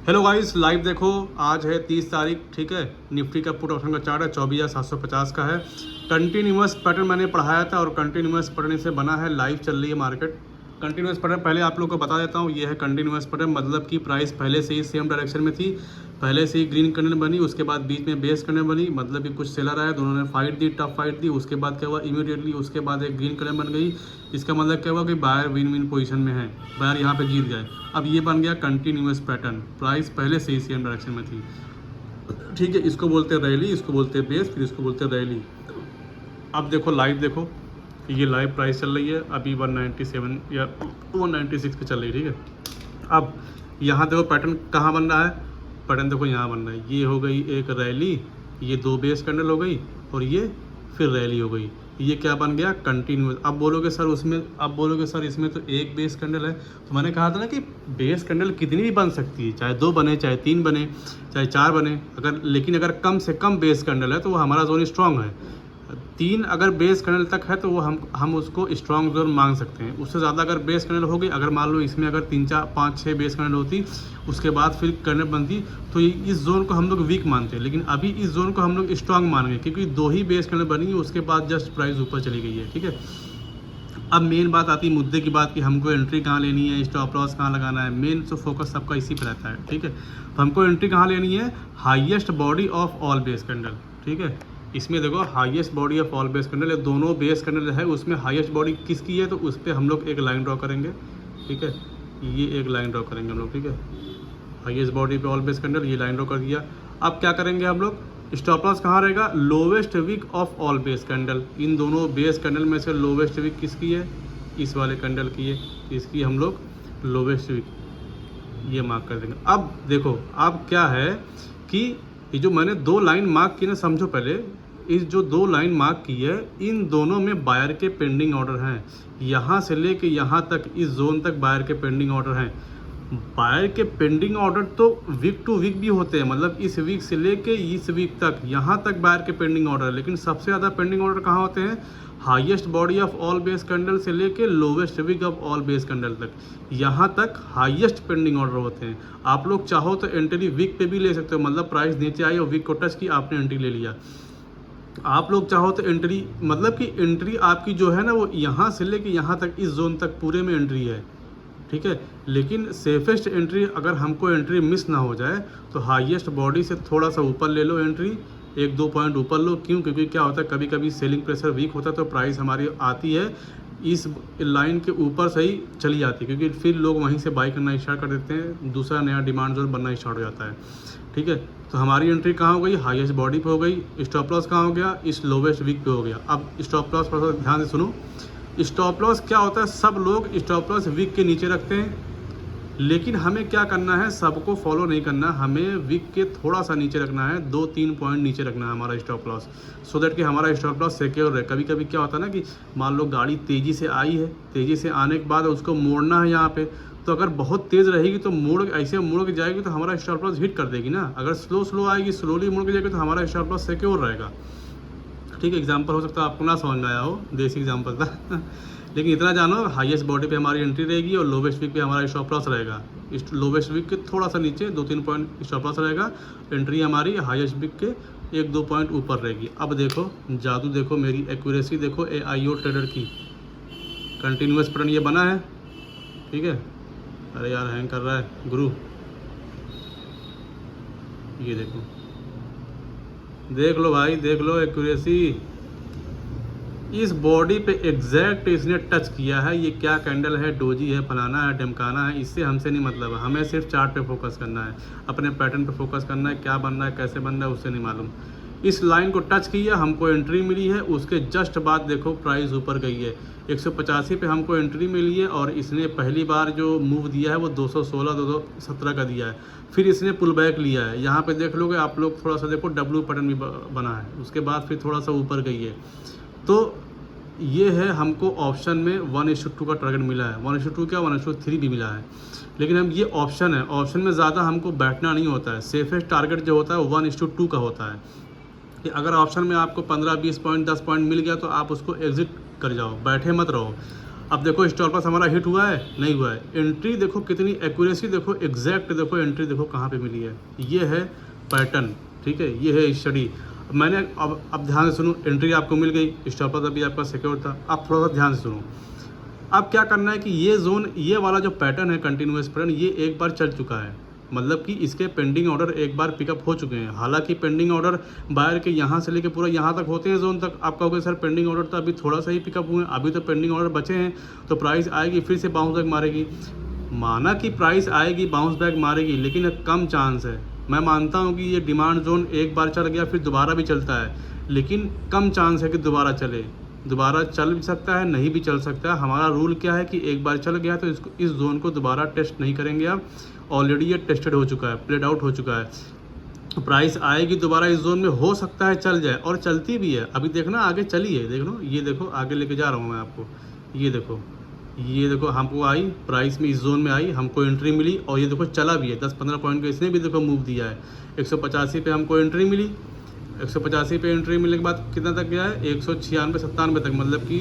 Hello guys, live देखो। आज है 30 तारीख, ठीक है। निफ्टी का पुट ऑप्शन का चार्ट है 24,750 का है। कंटिन्यूअस पैटर्न मैंने पढ़ाया था और कंटिन्यूअस पैटर्न से बना है। लाइव चल रही है मार्केट। कंटिन्यूअस पैटर्न पहले आप लोग को बता देता हूँ, ये है कंटिन्यूअस पैटर्न, मतलब कि प्राइस पहले से ही सेम डायरेक्शन में थी। पहले से ही ग्रीन कैंडल बनी, उसके बाद बीच में बेस कैंडल बनी, मतलब कि कुछ सेलर आए, दोनों ने फाइट दी, टफ फाइट दी। उसके बाद क्या हुआ, इमीडिएटली उसके बाद एक ग्रीन कैंडल बन गई। इसका मतलब क्या हुआ कि बायर विन विन पोजीशन में है, बायर यहाँ पे जीत गए। अब ये बन गया कंटिन्यूअस पैटर्न, प्राइस पहले से ही सेम डायरेक्शन में थी, ठीक है। इसको बोलते हैं रैली, इसको बोलते हैं बेस, फिर इसको बोलते हैं रैली। अब देखो लाइव देखो, ये लाइव प्राइस चल रही है अभी 197 या 196 पे चल रही है, ठीक है। अब यहाँ देखो पैटर्न कहाँ बन रहा है, पैटर्न देखो यहाँ बन रहा है। ये हो गई एक रैली, ये दो बेस कैंडल हो गई और ये फिर रैली हो गई। ये क्या बन गया, कंटिन्यूअस। अब बोलोगे सर उसमें, अब बोलोगे सर इसमें तो एक बेस कैंडल है। तो मैंने कहा था ना कि बेस कैंडल कितनी भी बन सकती है, चाहे 2 बने, चाहे 3 बने, चाहे 4 बने, लेकिन अगर कम से कम बेस कैंडल है तो वो हमारा जोन स्ट्रांग है। 3 अगर बेस कैंडल तक है तो वो हम उसको स्ट्रॉन्ग जोन मांग सकते हैं। उससे ज़्यादा अगर बेस कैंडल होगी, अगर मान लो इसमें अगर 3 4 5 6 बेस कैंडल होती, उसके बाद फिर कैंडल बनती, तो इस जोन को हम लोग वीक मानते हैं। लेकिन अभी इस जोन को हम लोग स्ट्रॉन्ग मानेंगे, क्योंकि 2 ही बेस कैंडल बनी, उसके बाद जस्ट प्राइस ऊपर चली गई है, ठीक है। अब मेन बात आती है मुद्दे की बात, कि हमको एंट्री कहाँ लेनी है, स्टॉप लॉस कहाँ लगाना है। मेन तो फोकस सबका इसी पर रहता है, ठीक है। तो हमको एंट्री कहाँ लेनी है, highest body of all base candle, ठीक है। इसमें देखो highest body of all base candle, दोनों बेस कैंडल है, उसमें हाईएस्ट बॉडी किसकी है, तो उस पर हम लोग एक लाइन ड्रॉ करेंगे, ठीक है। ये एक लाइन ड्रॉ करेंगे हम लोग, ठीक है। हाईएस्ट बॉडी पे ऑल बेस कैंडल, ये लाइन ड्रॉ कर दिया। अब क्या करेंगे हम लोग, स्टॉप लॉस कहाँ रहेगा, lowest week of all base candle. इन दोनों बेस कैंडल में से लोवेस्ट वीक किसकी है, इस वाले कैंडल की है, इसकी हम लोग लोवेस्ट वीक ये मार्क कर देंगे। अब देखो, अब क्या है कि ये जो मैंने 2 लाइन मार्क की ना, समझो पहले, इस जो 2 लाइन मार्क की है, इन दोनों में बायर के पेंडिंग ऑर्डर हैं। यहाँ से लेके यहाँ तक, इस जोन तक बायर के पेंडिंग ऑर्डर हैं। बायर के पेंडिंग ऑर्डर तो वीक टू वीक भी होते हैं, मतलब इस वीक से लेके इस वीक तक, यहाँ तक बायर के पेंडिंग ऑर्डर है। लेकिन सबसे ज़्यादा पेंडिंग ऑर्डर कहाँ होते हैं, highest body of all base candle से लेके lowest week of all base candle तक, यहाँ तक हाईएस्ट पेंडिंग ऑर्डर होते हैं। आप लोग चाहो तो एंट्री वीक पे भी ले सकते हो, मतलब प्राइस नीचे आई और वीक को टच की, आपने एंट्री ले लिया। आप लोग चाहो तो एंट्री, मतलब कि एंट्री आपकी जो है ना, वो यहाँ से लेके यहाँ तक, इस जोन तक पूरे में एंट्री है, ठीक है। लेकिन सेफेस्ट एंट्री, अगर हमको एंट्री मिस ना हो जाए, तो हाईएस्ट बॉडी से थोड़ा सा ऊपर ले लो एंट्री, 1-2 पॉइंट ऊपर लो। क्यों, क्योंकि क्या होता है, कभी कभी सेलिंग प्रेशर वीक होता है तो प्राइस हमारी आती है इस लाइन के ऊपर से ही चली जाती है, क्योंकि फिर लोग वहीं से बाई करना स्टार्ट कर देते हैं, दूसरा नया डिमांड जोन बनना स्टार्ट हो जाता है, ठीक है। तो हमारी एंट्री कहाँ हो गई, हाईएस्ट बॉडी पे हो गई। स्टॉप लॉस कहाँ हो गया, इस लोवेस्ट वीक पे हो गया। अब स्टॉप लॉस थोड़ा सा ध्यान से सुनो। स्टॉप लॉस क्या होता है, सब लोग स्टॉप लॉस वीक के नीचे रखते हैं, लेकिन हमें क्या करना है, सबको फॉलो नहीं करना, हमें वीक के थोड़ा सा नीचे रखना है, 2-3 पॉइंट नीचे रखना है हमारा स्टॉप लॉस, सो दैट कि हमारा स्टॉप लॉस सिक्योर रहे। कभी कभी क्या होता है ना कि मान लो गाड़ी तेज़ी से आई है, तेज़ी से आने के बाद उसको मोड़ना है यहाँ पे, तो अगर बहुत तेज़ रहेगी तो ऐसे मुड़ के जाएगी तो हमारा स्टॉप लॉस हिट कर देगी ना। अगर स्लो आएगी, स्लोली मुड़ के जाएगी, तो हमारा स्टॉप लॉस सिक्योर रहेगा, ठीक है। एग्जाम्पल हो सकता है आपको ना समझ में आया हो, देसी एग्जाम्पल था लेकिन इतना जानो, हाईएस्ट बॉडी पे हमारी एंट्री रहेगी और लोवेस्ट वीक पे हमारा स्टॉप लॉस रहेगा। इस लोवेस्ट वीक के थोड़ा सा नीचे 2-3 पॉइंट स्टॉप लॉस रहेगा, एंट्री हमारी हाईएस्ट वीक के 1-2 पॉइंट ऊपर रहेगी। अब देखो जादू, देखो मेरी एक्यूरेसी देखो, AIO ट्रेडर की कंटिन्यूअस पैटर्न ये बना है, ठीक है। अरे यार हैंग कर रहा है गुरु, ये देखो, देख लो भाई, देख लो एक्यूरेसी, इस बॉडी पे एग्जैक्ट इसने टच किया है। ये क्या कैंडल है, डोजी है, फलाना है, ढमकाना है, इससे हमसे नहीं मतलब है। हमें सिर्फ चार्ट पे फोकस करना है, अपने पैटर्न पे फोकस करना है, क्या बन रहा है, कैसे बन रहा है, उससे नहीं मालूम। इस लाइन को टच किया, हमको एंट्री मिली है, उसके जस्ट बाद देखो प्राइस ऊपर गई है, 185 पे हमको एंट्री मिली है। और इसने पहली बार जो मूव दिया है वो 216-217 का दिया है, फिर इसने पुल बैक लिया है। यहाँ पे देख लोगे आप लोग, थोड़ा सा देखो डब्ल्यू पैटर्न भी बना है, उसके बाद फिर थोड़ा सा ऊपर गई है। तो ये है, हमको ऑप्शन में 1:2 का टारगेट मिला है, 1:2 क्या 1:3 भी मिला है। लेकिन हम ये ऑप्शन है, ऑप्शन में ज़्यादा हमको बैठना नहीं होता है। सेफेस्ट टारगेट जो होता है 1:2 का होता है, कि अगर ऑप्शन में आपको 15-20 पॉइंट 10 पॉइंट मिल गया तो आप उसको एग्जिट कर जाओ, बैठे मत रहो। अब देखो स्टॉप लॉस हमारा हिट हुआ है, नहीं हुआ है। एंट्री देखो कितनी एक्यूरेसी, देखो एग्जैक्ट, देखो एंट्री देखो कहाँ पे मिली है। ये है पैटर्न, ठीक है, ये है स्टडी। मैंने अब ध्यान से सुनो, एंट्री आपको मिल गई, स्टॉप लॉस अभी आपका सिक्योर था। अब थोड़ा सा ध्यान से सुनो, अब क्या करना है कि ये जोन, ये वाला जो पैटर्न है कंटिन्यूअस पैटर्न, ये एक बार चल चुका है, मतलब कि इसके पेंडिंग ऑर्डर एक बार पिकअप हो चुके हैं। हालांकि पेंडिंग ऑर्डर बायर के यहाँ से लेके पूरा यहाँ तक होते हैं जोन तक। आप कहोगे सर पेंडिंग ऑर्डर तो अभी थोड़ा सा ही पिकअप हुए, अभी तो पेंडिंग ऑर्डर बचे हैं, तो प्राइस आएगी फिर से बाउंस बैक मारेगी। माना कि प्राइस आएगी बाउंस बैक मारेगी, लेकिन कम चांस है। मैं मानता हूँ कि ये डिमांड जोन एक बार चल गया फिर दोबारा भी चलता है, लेकिन कम चांस है कि दोबारा चले। दोबारा चल भी सकता है, नहीं भी चल सकता है। हमारा रूल क्या है कि एक बार चल गया तो इसको, इस जोन को दोबारा टेस्ट नहीं करेंगे आप। ऑलरेडी ये टेस्टेड हो चुका है, प्लेड आउट हो चुका है। प्राइस आएगी दोबारा इस जोन में, हो सकता है चल जाए, और चलती भी है। अभी देखना आगे चली है, देख लो, ये देखो आगे लेके जा रहा हूँ मैं आपको। ये देखो हमको आई प्राइस में, इस जोन में आई, हमको एंट्री मिली, और ये देखो चला भी है 10-15 पॉइंट का इसने भी देखो मूव दिया है। 185 पे हमको एंट्री मिली, 185 पे एंट्री मिलने के बाद कितना तक गया है, 196-97 तक, मतलब कि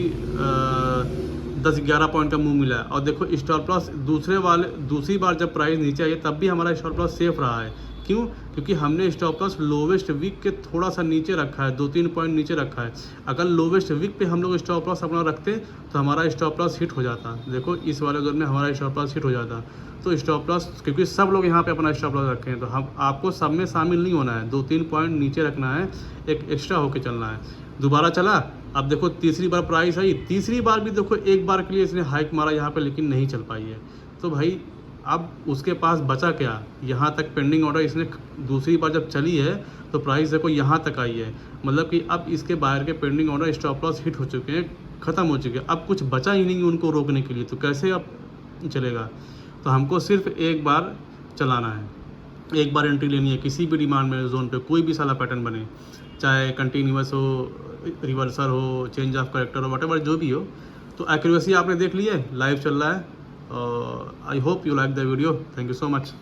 10-11 पॉइंट का मूव मिला है। और देखो स्टॉप लॉस दूसरी बार जब प्राइस नीचे आई है तब भी हमारा स्टॉप लॉस सेफ रहा है। क्यों? क्योंकि हमने स्टॉप लॉस लोवेस्ट वीक के थोड़ा सा नीचे रखा है, 2-3 पॉइंट नीचे रखा है। अगर लोवेस्ट वीक पे हम लोग स्टॉप लॉस अपना रखते तो हमारा स्टॉप लॉस हिट हो जाता। देखो इस वाले जोन में हमारा स्टॉप लॉस हिट हो जाता। तो स्टॉप लॉस, क्योंकि सब लोग यहाँ पे अपना स्टॉप लॉस रखे हैं, तो हम आपको सब में शामिल नहीं होना है, 2-3 पॉइंट नीचे रखना है, एक एक्स्ट्रा होके चलना है। दोबारा चला, अब देखो तीसरी बार प्राइस आई, तीसरी बार भी देखो एक बार के लिए इसने हाइक मारा यहाँ पे, लेकिन नहीं चल पाई है। तो भाई अब उसके पास बचा क्या, यहाँ तक पेंडिंग ऑर्डर इसने दूसरी बार जब चली है तो प्राइस देखो यहाँ तक आई है, मतलब कि अब इसके बाहर के pending order stop loss hit हो चुके हैं, ख़त्म हो चुके हैं। अब कुछ बचा ही नहीं उनको रोकने के लिए, तो कैसे अब चलेगा। तो हमको सिर्फ एक बार चलाना है, एक बार एंट्री लेनी है किसी भी डिमांड में जोन पे, कोई भी साला पैटर्न बने, चाहे कंटिन्यूअस हो, रिवर्सल हो, चेंज ऑफ करेक्टर हो, व्हाटएवर जो भी हो। तो एक्यूरेसी आपने देख ली है, लाइव चल रहा है। I hope you like the video. Thank you so much.